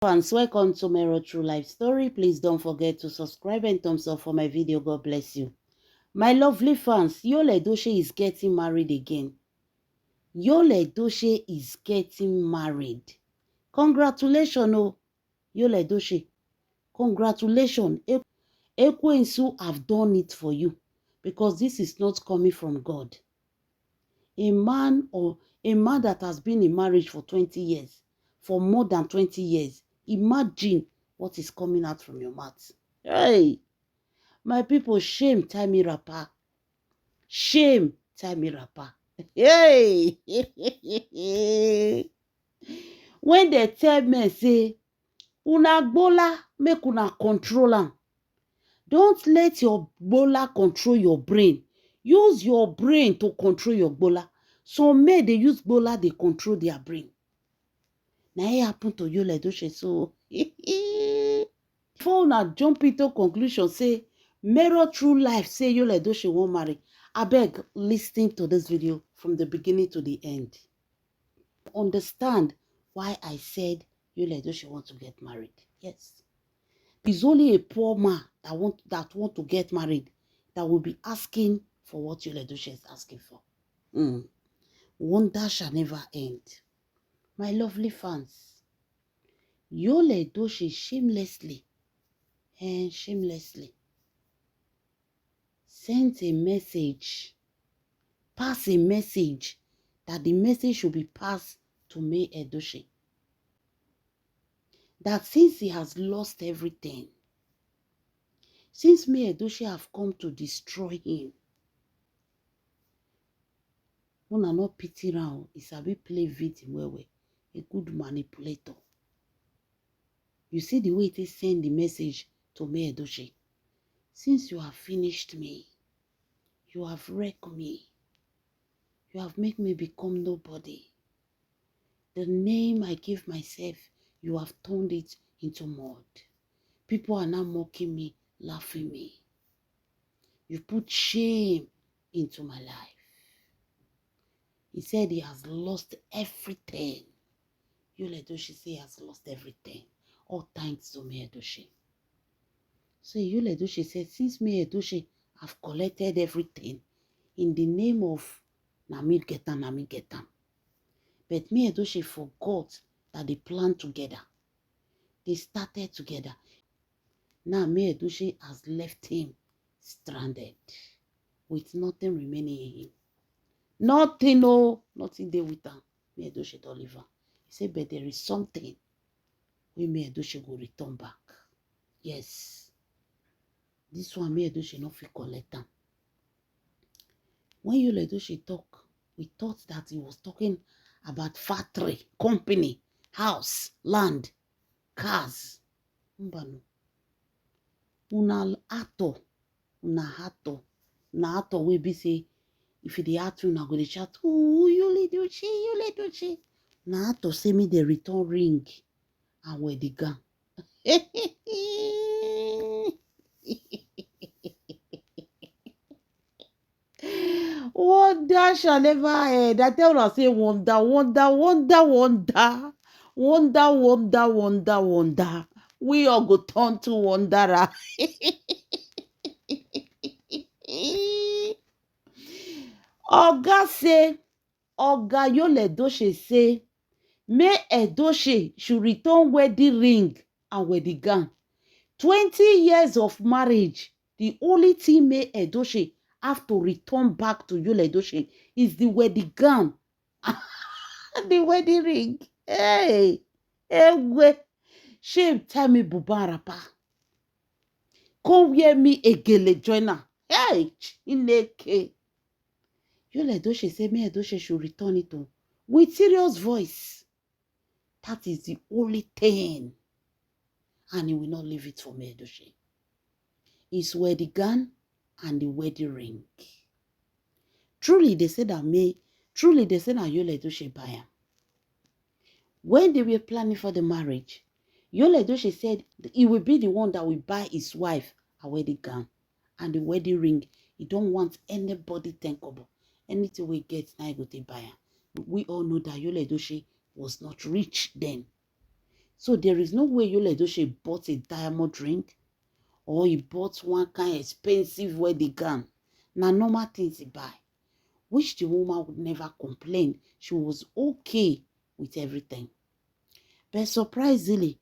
Fans, welcome to Mero True Life Story. Please don't forget to subscribe and thumbs up for my video. God bless you. My lovely fans, Yul Edochie is getting married again. Yul Edochie is getting married. Congratulations, oh, Yul Edochie. Congratulations. Ekwensu have done it for you because this is not coming from God. A man that has been in marriage for 20 years, for more than 20 years, imagine what is coming out from your mouth. Hey, my people, shame Taimi Rapper. Shame Taimi Rapper. Hey! When they tell me, say, una gbola, make una control am. Don't let your gbola control your brain. Use your brain to control your gbola. Some men, they use gbola, they control their brain. Now it happened to Yul Edochie. So, before una jump into conclusion, say, Mero True Life, say Yul Edochie won't marry. I beg, listen to this video from the beginning to the end. Understand why I said Yul Edochie wants to get married. Yes. It's only a poor man that want to get married that will be asking for what Yul Edochie is asking for. Wonder shall never end. My lovely fans, Yul Edochie shamelessly sent a message, pass a message, that the message should be passed to May Edochie. That since he has lost everything, since May Edochie have come to destroy him, una not pity round, he sabi play victim well, a good manipulator. You see the way they send the message to May Edochie. Since you have finished me, you have wrecked me, you have made me become nobody. The name I give myself, you have turned it into mud. People are now mocking me, laughing me. You put shame into my life. He said he has lost everything. Yul Edochie say he has lost everything. All thanks to May Edochie. So Yul Edochie said, since May Edochie have collected everything in the name of Nami Getam. But May Edochie forgot that they planned together. They started together. Now May Edochie has left him stranded with nothing remaining in him. Nothing, no, nothing there with him. May Edochie don't leave him. He said, but there is something when May Edochie go return back. Yes. This one May Edochie not fit collect am. When Yul Edochie talk, we thought that he was talking about factory, company, house, land, cars. Mbano. Una ato wey be say, if they act you, una go dey chat, oh, Yul Edochie. Na ato say me the return ring and where the gun. Wonder shall never end. I tell her, say wonder. We all go turn to wanderer. Oga say, Oga Yul Edochie say, May Edochie should return wedding ring and wedding gown. 20 years of marriage, the only thing May Edochie have to return back to Yul Edochie is the wedding gown. The wedding ring. Hey, shame Taimi Rapper. Come hear me egele joiner. Hey, Chineke. Yul Edochie say May Edochie should return it to with serious voice. That is the only thing. And he will not leave it for May Edochie. His wedding gown and the wedding ring. Truly, they said that Yul Edochie buy him. When they were planning for the marriage, Yul Edochie said he will be the one that will buy his wife a wedding gown and the wedding ring. He don't want anybody thinkable. Anything we get, now he go to buy him. We all know that Yul Edochie was not rich then. So there is no way Yul Edochie bought a diamond ring or he bought one kind of expensive wedding gown. Now normal things he buy, which the woman would never complain. She was okay with everything. But surprisingly,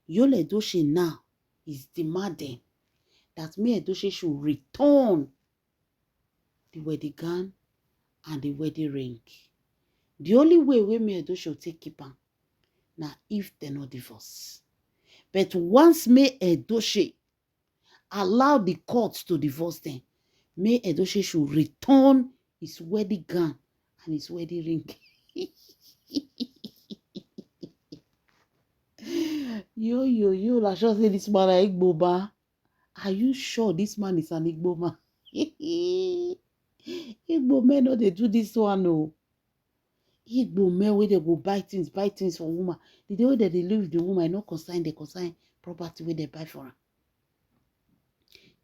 Yul Edochie now is demanding that May Edochie should return the wedding gown and the wedding ring. The only way May Edochie will take keep am na if they no divorce. But once May Edochie allow the courts to divorce them, May Edochie should return his wedding gown and his wedding ring. Yo, la sure say this man is Igbo man. Are you sure this man is an Igbo man? Igbo men no dey do this one o. Igbo men wey dey go buy things for woman. The day wey they live with the woman, no concern, they concern property wey they buy for her.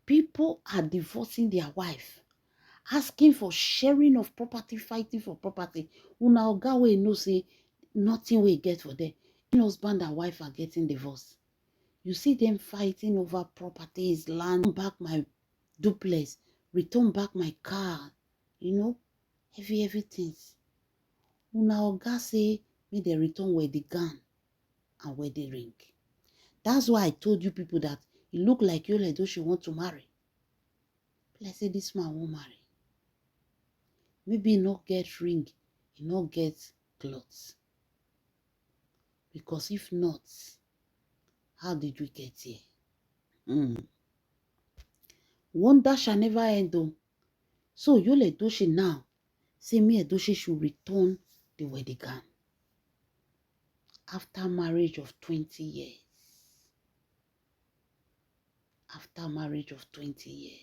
People are divorcing their wife, asking for sharing of property, fighting for property. Una oga wey know say nothing will get for them. Husband and wife are getting divorced. You see them fighting over properties, land, back my duplex, return back my car, everything. Una oga say make they return wedding gown and wedding ring. That's why I told you people that it look like Yul Edochie want to marry. But I say this man won't marry. Maybe he not get ring, he not get clothes. Because if not, how did we get here? Wonder shall never end though. So Yul Edochie now say May Edochie should return the wedding gown after marriage of 20 years. After marriage of 20 years.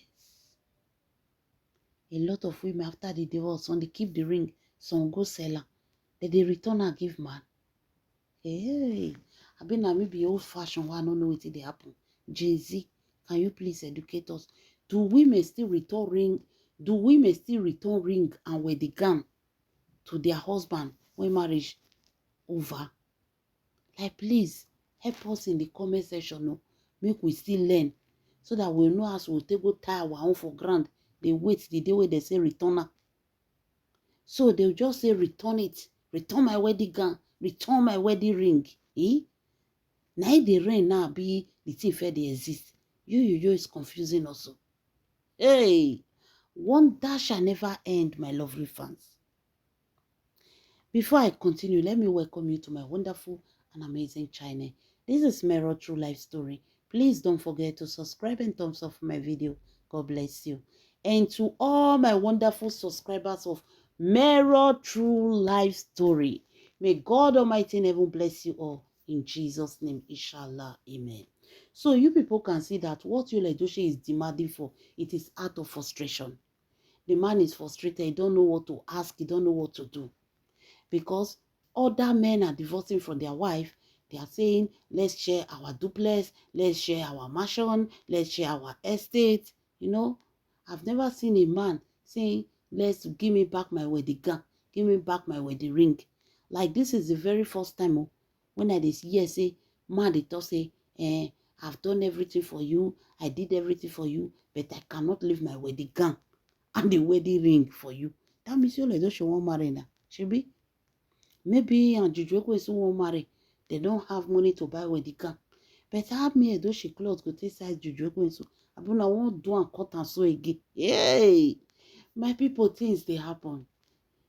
A lot of women after the divorce, when they keep the ring, some go sell her. Then they return and give man. Hey, I been maybe old fashioned one, I don't know what they happen. Jay-Z, can you please educate us? Do women still return ring? Do women still return ring and wedding gown to their husband when marriage over? Like, please help us in the comment section. No, make we still learn so that we know as we'll take go tie our own for grand. They wait the day where they say return her. So they'll just say return it, return my wedding gown, return my wedding ring. Now the ring now be the thing fair they exist. You is confusing also. Hey, wonder shall never end, my lovely fans. Before I continue, let me welcome you to my wonderful and amazing channel. This is Mero True Life Story. Please don't forget to subscribe and thumbs up for my video. God bless you. And to all my wonderful subscribers of Mero True Life Story, may God Almighty in heaven bless you all. In Jesus' name, inshallah, amen. So you people can see that what Yul Edochie is demanding for, it is out of frustration. The man is frustrated. He don't know what to ask. He don't know what to do. Because other men are divorcing from their wife. They are saying, let's share our duplex, let's share our mansion, let's share our estate. I've never seen a man saying, let's give me back my wedding gown, give me back my wedding ring. Like this is the very first time when I hear say, man, they talk say, I've done everything for you, I did everything for you, but I cannot leave my wedding gown and the wedding ring for you. That means Yul Edochie won't marry now. Should be? Maybe and Juju Ekwensu won't marry. They don't have money to buy wedding gown. But how May Edochie clothes go take size Juju Ekwensu? Abuna won't do and cut and sew again. Hey, my people, things they happen.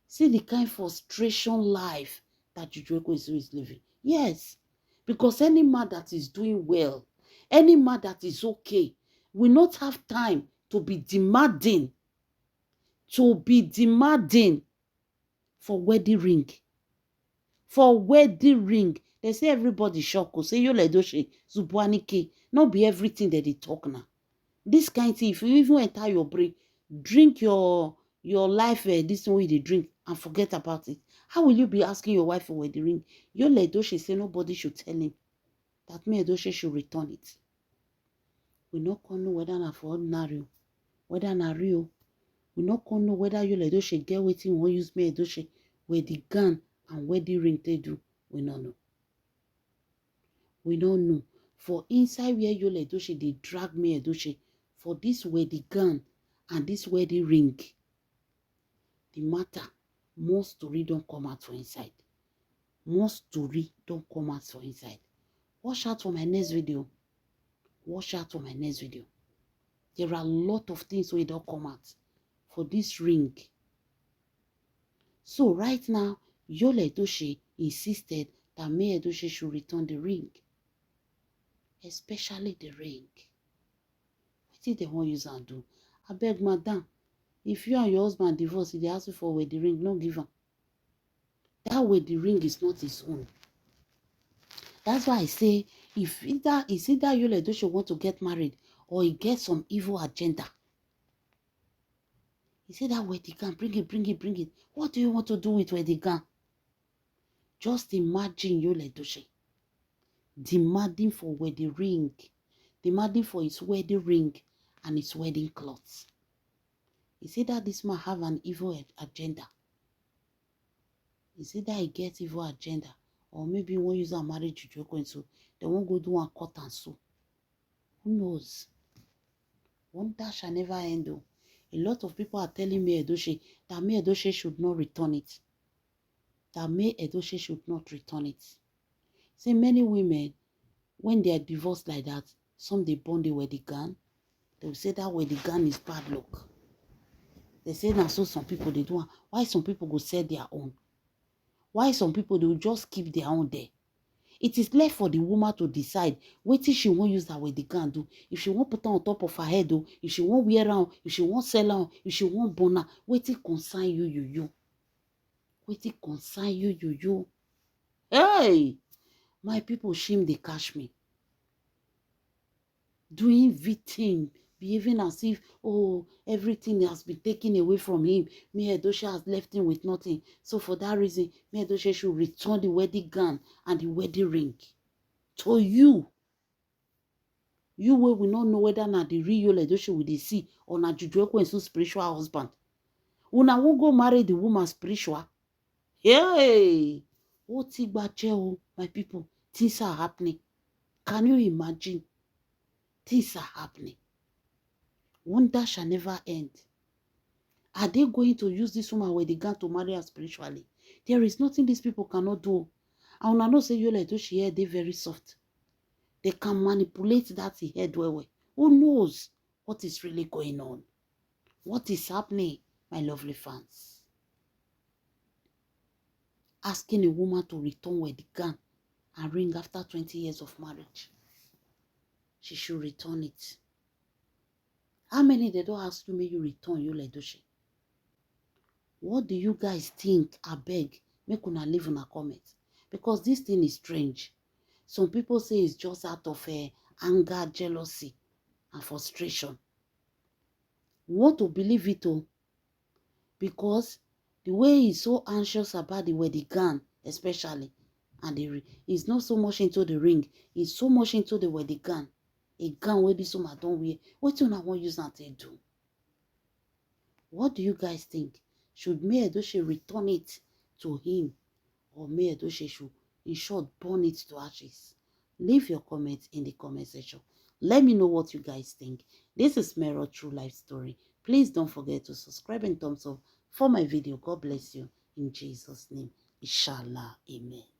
See the kind of frustration life that Juju Ekwensu is living. Yes, because any man that is doing well, any man that is okay, will not have time to be demanding for wedding ring. For wedding ring, they say everybody shock. Say Yul Edochie, Zubuanike. Not be everything that they talk now. This kind of thing, if you even enter your brain, drink your life this way they drink and forget about it. How will you be asking your wife for wedding ring? Yul Edochie say nobody should tell him that May Edochie should return it. We not gonna know whether na for ordinary, whether na real. We not gonna know whether Yul Edochie get waiting or use May Edochie wedding gown and wedding ring they do. We not know. We don't know. For inside where Yul Edochie, they drag me Edochie for this wedding gown and this wedding ring. The matter, more story don't come out for inside. More story don't come out for inside. Watch out for my next video. Watch out for my next video. There are a lot of things where don't come out for this ring. So right now, Yul Edochie insisted that May Edochie should return the ring. Especially the ring. What did they want use and do? I beg, madam, if you and your husband divorce, they ask you for wedding ring, no give am. That wedding ring is not his own. That's why I say, if either Yul Edochie want to get married or he gets some evil agenda. He said that wedding gown, bring it. What do you want to do with wedding gown? Just imagine Yul Edochie demanding for wedding ring, demanding for his wedding ring and his wedding clothes. He said that this man have an evil agenda. He said that he gets evil agenda. Or maybe he won't use a marriage to Juju so they won't go do one cut and sew. Who knows? Wonder shall never end though. A lot of people are telling me Edochie that May Edochie should not return it. That May Edochie should not return it. See, many women, when they are divorced like that, some they burn the wedding gown. They will say that wedding gown is bad luck. They say now so some people they do. Why some people go sell their own? Why some people they will just keep their own there? It is left for the woman to decide what she won't use that wedding gown do. If she won't put on top of her head, though, if she won't wear around, if she won't sell on, if she won't burn her, what it concern you. What it concern you. Hey, my people shame they catch me. Doing victim, behaving as if, oh, everything has been taken away from him. May Edochie has left him with nothing. So for that reason, May Edochie should return the wedding gown and the wedding ring. To you. You will not know whether na the real Yul Edochie will they see or na Juju Ekwensu spiritual husband. Una won't go marry the woman spiritual. Hey! What my people? Things are happening. Can you imagine? Things are happening. Wonder shall never end. Are they going to use this woman where they got to marry her spiritually? There is nothing these people cannot do. And I know say Yul Edochie here, they very soft. They can manipulate that head well. Who knows what is really going on? What is happening, my lovely fans? Asking a woman to return wedding gown and ring after 20 years of marriage. She should return it. How many they don't ask you, may you return Yul Edochie? What do you guys think? I beg, make una leave in a comment. Because this thing is strange. Some people say it's just out of anger, jealousy, and frustration. We want to believe it all. Because the way he's so anxious about the wedding gown, especially, and he's not so much into the ring, he's so much into the wedding gown. A gown where this woman don't wear. What do you want to use that to do? What do you guys think? Should May Edochie return it to him? Or May Edochie should, in short, burn it to ashes? Leave your comments in the comment section. Let me know what you guys think. This is Mero True Life Story. Please don't forget to subscribe and thumbs up for my video. God bless you. In Jesus' name. Inshallah. Amen.